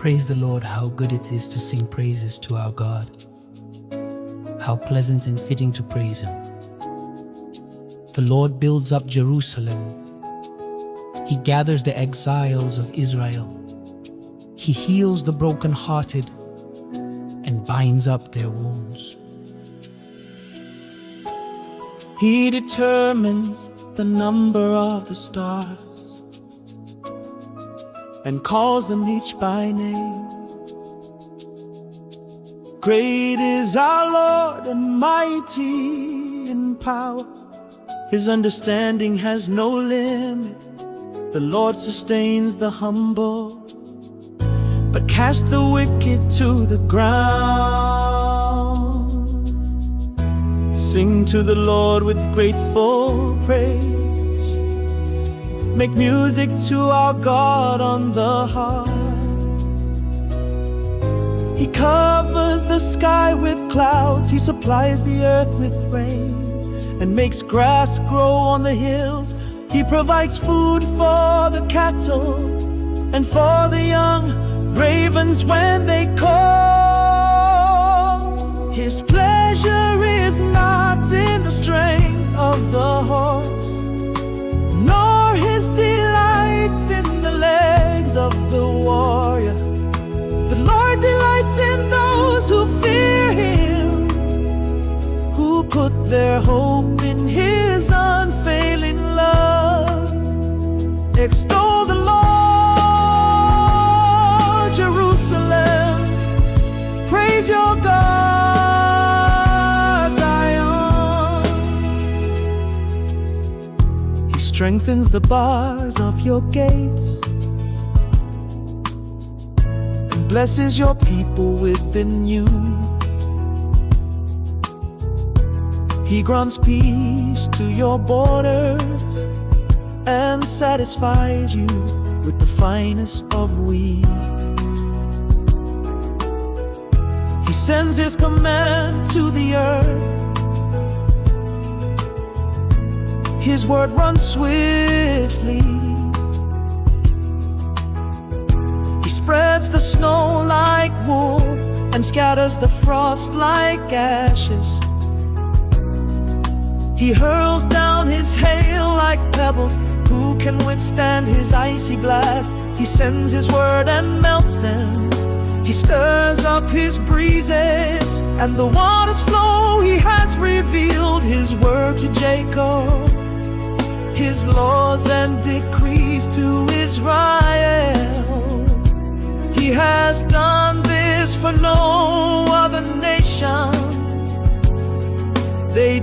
Praise the Lord, how good it is to sing praises to our God. How pleasant and fitting to praise Him. The Lord builds up Jerusalem. He gathers the exiles of Israel. He heals the brokenhearted and binds up their wounds. He determines the number of the stars and calls them each by name. Great is our Lord and mighty in power. His understanding has no limit. The Lord sustains the humble, but casts the wicked to the ground. Sing to the Lord with grateful praise. Make music to our God on the harp. He covers the sky with clouds. He supplies the earth with rain and makes grass grow on the hills. He provides food for the cattle and for the young ravens when they call. His pleasure is not in the strength of the horse, nor his delight in the legs of the warrior. The Lord delights in those who fear Him, who put their hope in His unfailing love. Extol the Lord, Jerusalem. Praise your God, Zion. He strengthens the bars of your gates and blesses your people within you. He grants peace to your borders and satisfies you with the finest of wheat. He sends His command to the earth. His word runs swiftly. He spreads the snow like wool and scatters the frost like ashes. He hurls down His hail like pebbles. Who can withstand His icy blast? He sends His word and melts them. He stirs up His breezes and the waters flow. He has revealed His word to Jacob, His laws and decrees to Israel. He has done this for no other nation. They